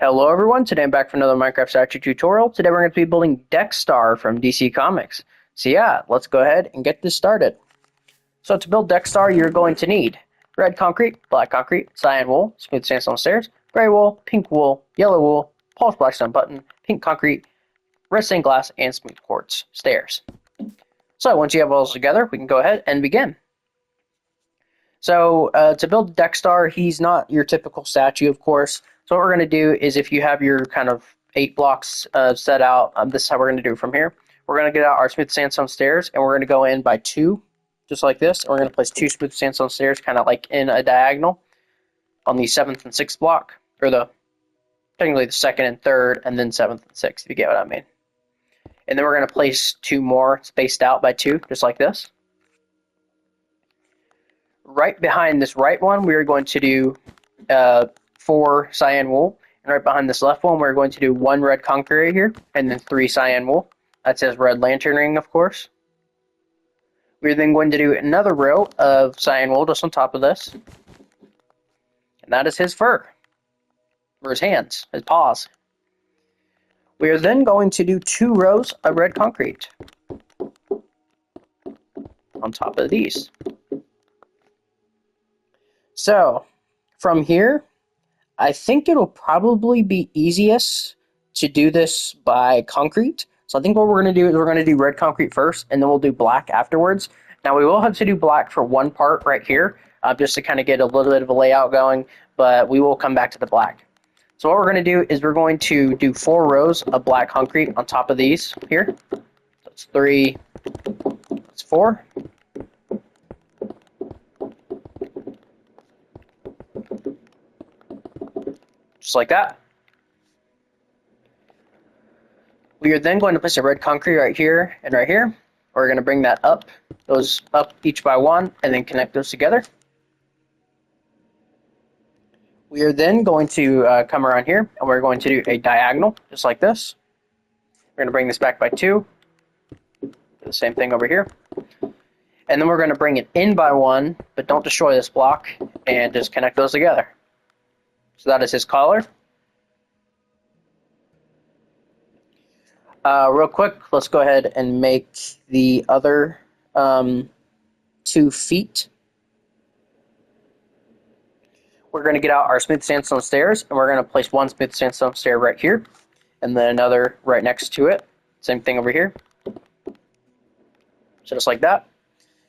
Hello everyone, today I'm back for another Minecraft statue tutorial. Today we're going to be building Dextar from DC Comics. So yeah, let's go ahead and get this started. So to build Dextar, you're going to need red concrete, black concrete, cyan wool, smooth sandstone stairs, gray wool, pink wool, yellow wool, polished blackstone button, pink concrete, red stained glass, and smooth quartz stairs. So once you have all those together, we can go ahead and begin. So to build Dextar, he's not your typical statue, of course. So what we're going to do is, if you have your kind of 8 blocks set out, this is how we're going to do it from here. We're going to get out our smooth sandstone stairs, and we're going to go in by 2, just like this. And we're going to place 2 smooth sandstone stairs, kind of like in a diagonal, on the 7th and 6th block, or technically the 2nd and 3rd, and then 7th and 6th, if you get what I mean. And then we're going to place 2 more spaced out by 2, just like this. Right behind this right one, we are going to do 4 cyan wool, and right behind this left one, we're going to do 1 red concrete right here, and then 3 cyan wool. That says red lantern ring, of course. We're then going to do another row of cyan wool just on top of this, and that is his fur, or his hands, his paws. We are then going to do 2 rows of red concrete on top of these. So, from here, I think it'll probably be easiest to do this by concrete. So I think what we're going to do is we're going to do red concrete first, and then we'll do black afterwards. Now we will have to do black for one part right here, just to kind of get a little bit of a layout going, but we will come back to the black. So what we're going to do is we're going to do 4 rows of black concrete on top of these here. That's 3, that's 4. Just like that. We are then going to place a red concrete right here and right here. We're going to bring that up, those up each by 1, and then connect those together. We are then going to come around here, and we're going to do a diagonal, just like this. We're going to bring this back by 2. Do the same thing over here. And then we're going to bring it in by 1, but don't destroy this block, and just connect those together. So that is his collar. Real quick, let's go ahead and make the other 2 feet. We're going to get out our smooth sandstone stairs, and we're going to place 1 smooth sandstone stair right here, and then another right next to it. Same thing over here. So just like that.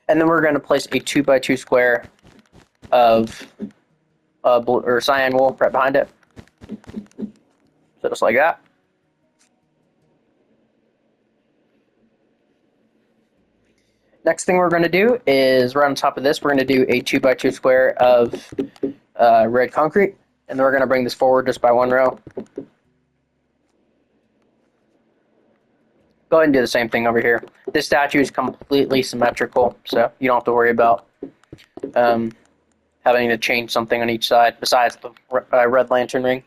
And then we're going to place a 2 by 2 square of cyan wool right behind it. So just like that. Next thing we're going to do is right on top of this, we're going to do a 2 by 2 square of red concrete, and then we're going to bring this forward just by 1 row. Go ahead and do the same thing over here. This statue is completely symmetrical, so you don't have to worry about having to change something on each side besides the red lantern ring.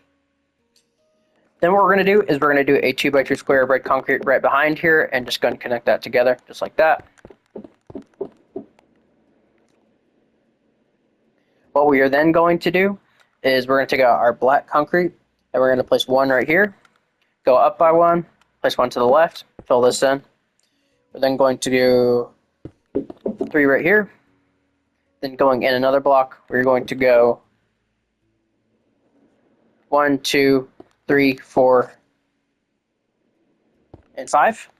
Then what we're going to do is we're going to do a 2 by 2 square of red concrete right behind here, and just going to connect that together just like that. What we are then going to do is we're going to take out our black concrete, and we're going to place 1 right here, go up by 1, place 1 to the left, fill this in. We're then going to do 3 right here. Then going in another block, we're going to go 1, 2, 3, 4, and 5.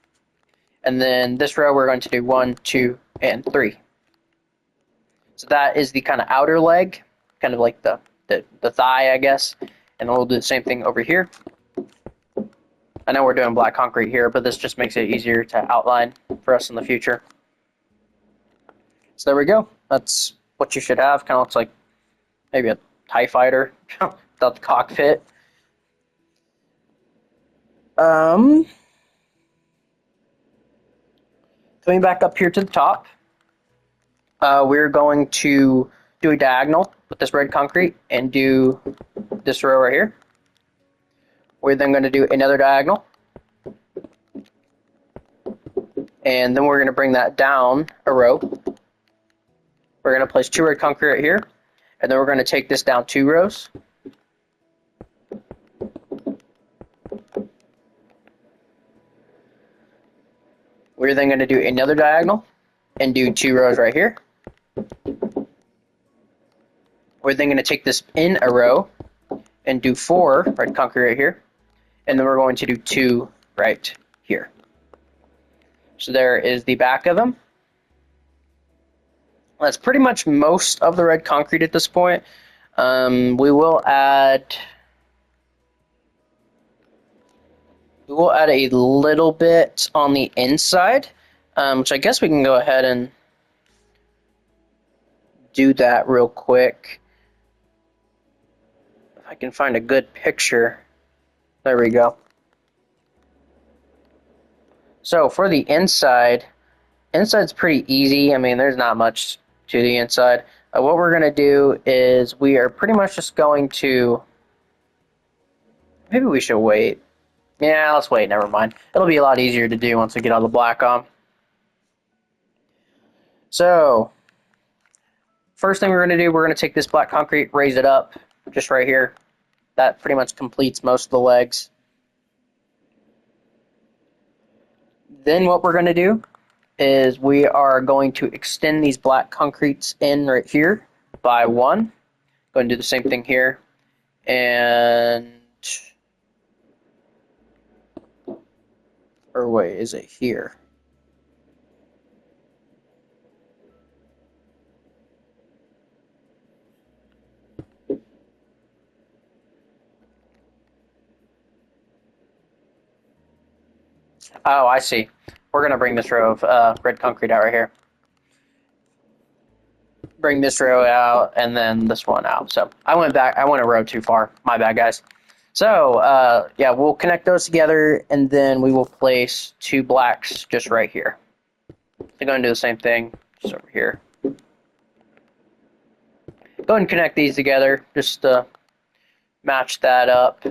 And then this row we're going to do 1, 2, and 3. So that is the kind of outer leg, kind of like the thigh, I guess. And we'll do the same thing over here. I know we're doing black concrete here, but this just makes it easier to outline for us in the future. So there we go. That's what you should have. Kind of looks like maybe a TIE fighter without the cockpit. Coming back up here to the top, we're going to do a diagonal with this red concrete and do this row right here. We're then going to do another diagonal, and then we're going to bring that down a row. We're going to place 2 red concrete right here, and then we're going to take this down 2 rows. We're then going to do another diagonal and do 2 rows right here. We're then going to take this in a row and do 4 red concrete right here. And then we're going to do 2 right here. So there is the back of them. That's pretty much most of the red concrete at this point. We will add a little bit on the inside, which I guess we can go ahead and do that real quick. If I can find a good picture. There we go. So for the inside's pretty easy. I mean, there's not much to the inside. What we're going to do is we are pretty much just going to... Maybe we should wait. Yeah, let's wait. Never mind. It'll be a lot easier to do once we get all the black on. So, first thing we're going to do, we're going to take this black concrete, raise it up, just right here. That pretty much completes most of the legs. Then what we're going to do is we are going to extend these black concretes in right here by 1. Go and do the same thing here. And... Or wait, is it here? Oh, I see. We're going to bring this row of red concrete out right here. Bring this row out, and then this one out. So I went a row too far. My bad, guys. So, yeah, we'll connect those together, and then we will place 2 blacks just right here. They're going to do the same thing just over here. Go ahead and connect these together just to match that up.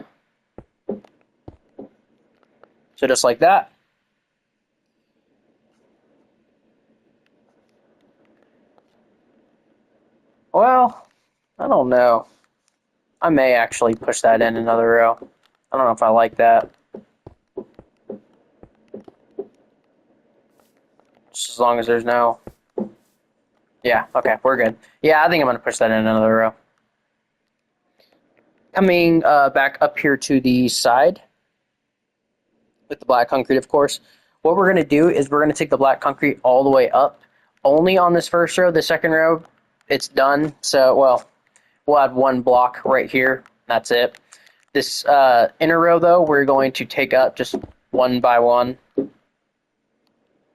So just like that. Well, I don't know. I may actually push that in another row. I don't know if I like that. Just as long as there's no... Yeah, okay, we're good. Yeah, I think I'm going to push that in another row. Coming back up here to the side, with the black concrete, of course, what we're going to do is we're going to take the black concrete all the way up. Only on this first row. The second row, it's done. So, well, we'll add 1 block right here. That's it. This inner row, though, we're going to take up just 1 by 1.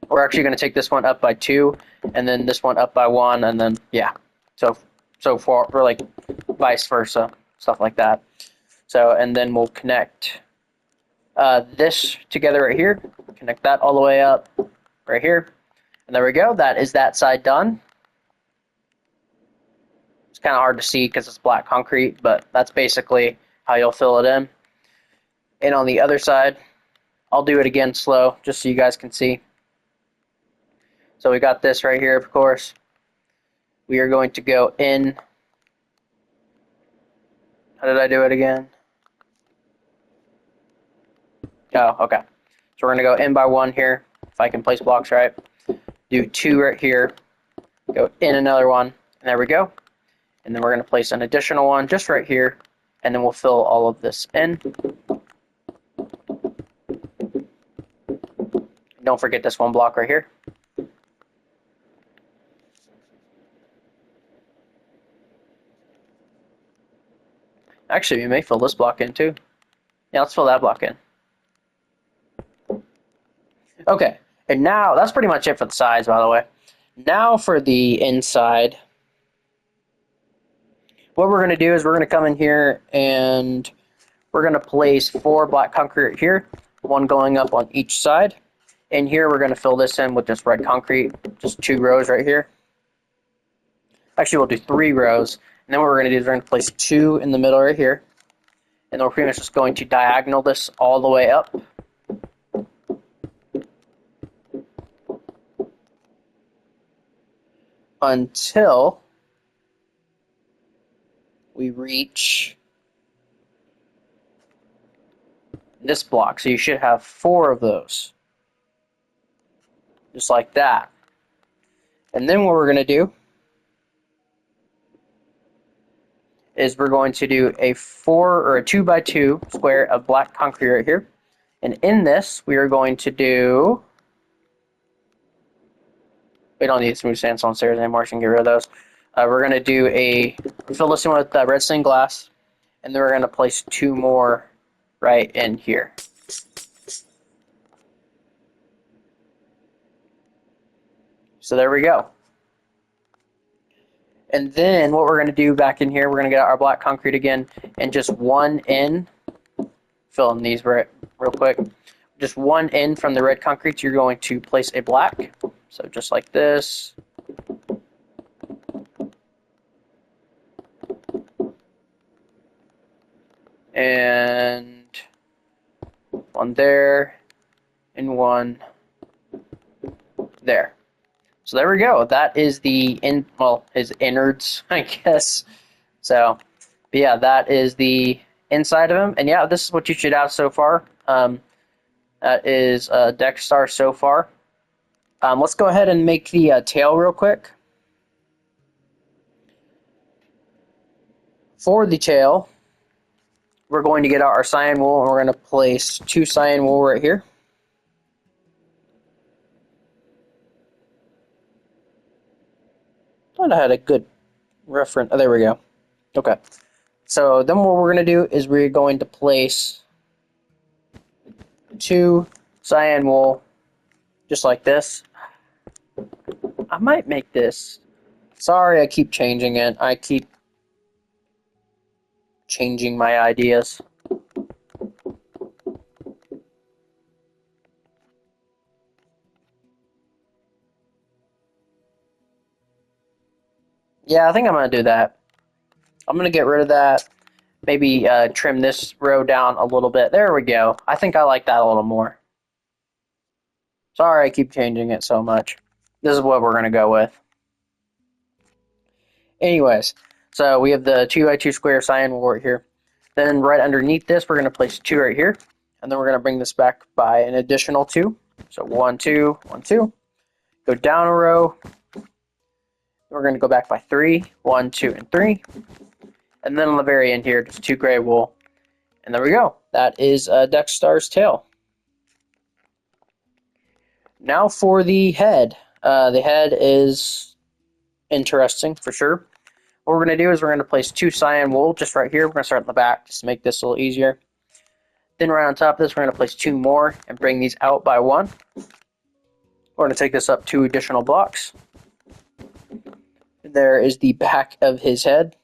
We're actually going to take this one up by 2, and then this one up by 1, and then, yeah. So far, or like vice versa, stuff like that. So, and then we'll connect this together right here. Connect that all the way up right here. And there we go. That is that side done. It's kind of hard to see because it's black concrete, but that's basically how you'll fill it in. And on the other side, I'll do it again slow, just so you guys can see. So we got this right here, of course. We are going to go in. How did I do it again? Oh, okay. So we're going to go in by 1 here, if I can place blocks right. Do 2 right here. Go in another one. And there we go. And then we're going to place an additional one just right here. And then we'll fill all of this in. Don't forget this 1 block right here. Actually, we may fill this block in too. Yeah, let's fill that block in. Okay, and now that's pretty much it for the sides, by the way. Now for the inside. What we're going to do is we're going to come in here and we're going to place 4 black concrete here, 1 going up on each side. And here we're going to fill this in with just red concrete, just 2 rows right here. Actually, we'll do 3 rows. And then what we're going to do is we're going to place 2 in the middle right here. And then we're pretty much just going to diagonal this all the way up. Until we reach this block. So you should have 4 of those. just like that. And then what we're going to do is we're going to do a 2x2 square of black concrete right here. And in this, we are going to do... We don't need smooth sandstone stairs anymore, so we can get rid of those. We're going to fill this in with red stained glass, and then we're going to place 2 more right in here. So there we go. And then what we're going to do back in here, we're going to get our black concrete again, and just one end, fill in these real quick, just one end from the red concrete, you're going to place a black. So just like this. And one there, and one there. So there we go. That is his innards, I guess. So, but yeah, that is the inside of him. And yeah, this is what you should have so far. That is Dextar so far. Let's go ahead and make the tail real quick. For the tail, we're going to get out our cyan wool, and we're going to place 2 cyan wool right here. Thought I had a good reference. Oh, there we go. Okay. So then what we're going to do is we're going to place 2 cyan wool just like this. I might make this. Sorry, I keep changing it. I keep changing my ideas. Yeah, I think I'm going to do that. I'm going to get rid of that. Maybe trim this row down a little bit. There we go. I think I like that a little more. Sorry I keep changing it so much. This is what we're going to go with. Anyways, so we have the 2x2 square cyan wool right here. Then right underneath this, we're going to place 2 right here. And then we're going to bring this back by an additional 2. So 1, 2, 1, 2. Go down a row. We're going to go back by 3. 1, 2, and 3. And then on the very end here, just 2 gray wool. And there we go. That is Dextar's tail. Now for the head. The head is interesting for sure. What we're going to do is we're going to place 2 cyan wool just right here. We're going to start in the back just to make this a little easier. Then right on top of this, we're going to place 2 more and bring these out by 1. We're going to take this up 2 additional blocks. There is the back of his head.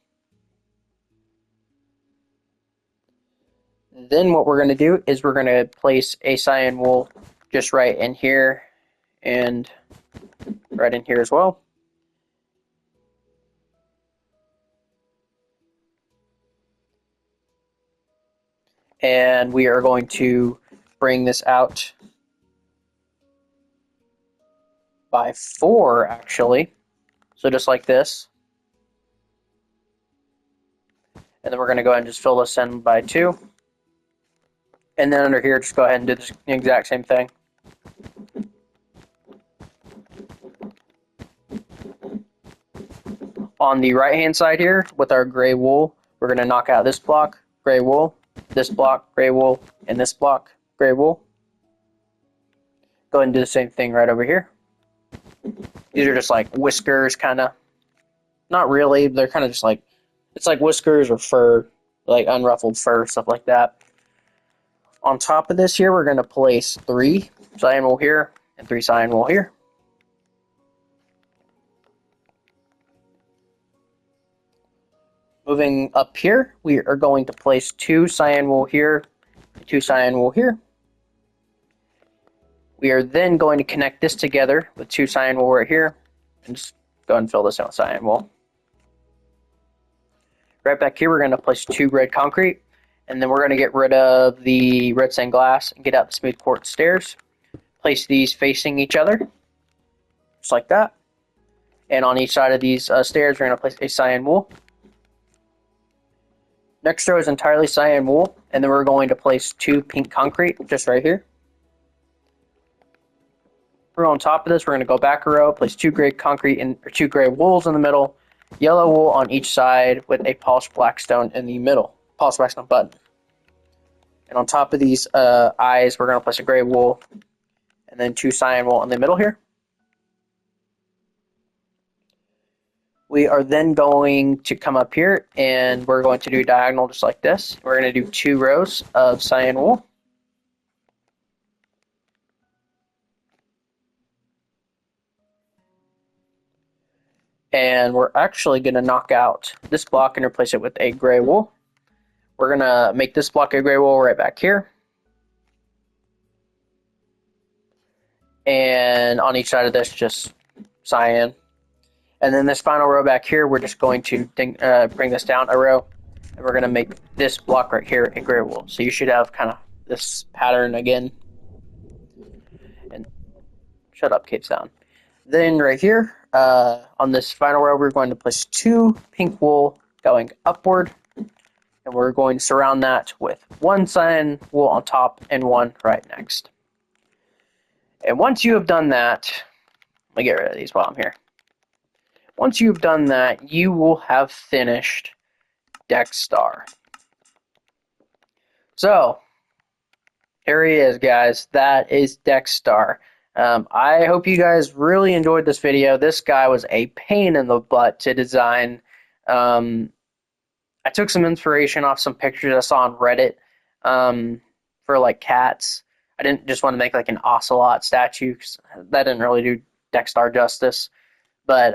Then what we're going to do is we're going to place a cyan wool just right in here and right in here as well. And we are going to bring this out by 4 actually. So just like this. And then we're going to go ahead and just fill this in by 2. And then under here, just go ahead and do the exact same thing. On the right-hand side here, with our gray wool, we're going to knock out this block, gray wool, this block, gray wool, and this block, gray wool. Go ahead and do the same thing right over here. These are just like whiskers, kind of. Not really, they're kind of just like, it's like whiskers or fur, like unruffled fur, stuff like that. On top of this here, we're going to place 3 cyan wool here and 3 cyan wool here. Moving up here, we are going to place 2 cyan wool here, 2 cyan wool here. We are then going to connect this together with 2 cyan wool right here, and just go ahead and fill this in with cyan wool. Right back here, we're going to place 2 red concrete, and then we're going to get rid of the red stained glass and get out the smooth quartz stairs. Place these facing each other, just like that. And on each side of these stairs, we're going to place a cyan wool. Next row is entirely cyan wool, and then we're going to place 2 pink concrete just right here. We're on top of this. We're going to go back a row, place 2 gray concrete or 2 gray wools in the middle, yellow wool on each side with a polished black stone in the middle, polished black stone button. And on top of these eyes, we're going to place a gray wool and then 2 cyan wool in the middle here. We are then going to come up here and we're going to do diagonal just like this. We're going to do 2 rows of cyan wool. And we're actually going to knock out this block and replace it with a gray wool. We're going to make this block a gray wool right back here. And on each side of this, just cyan. And then this final row back here, we're just going to bring this down a row. And we're going to make this block right here a gray wool. So you should have kind of this pattern again. And shut up, Cape Sound. Then right here, on this final row, we're going to place 2 pink wool going upward. And we're going to surround that with 1 cyan wool on top and 1 right next. And once you have done that, let me get rid of these while I'm here. Once you've done that, you will have finished Dextar. So, here he is, guys. That is Dextar. I hope you guys really enjoyed this video. This guy was a pain in the butt to design. I took some inspiration off some pictures I saw on Reddit for like cats. I didn't just want to make like an ocelot statue because that didn't really do Dextar justice. But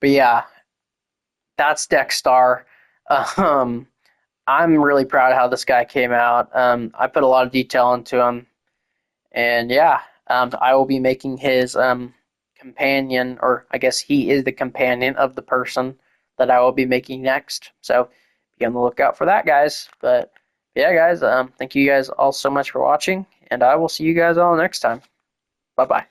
yeah, that's Dextar. I'm really proud of how this guy came out. I put a lot of detail into him, and yeah, I will be making his companion, or I guess he is the companion of the person that I will be making next. So be on the lookout for that, guys. But yeah, guys, thank you guys all so much for watching, and I will see you guys all next time. Bye-bye.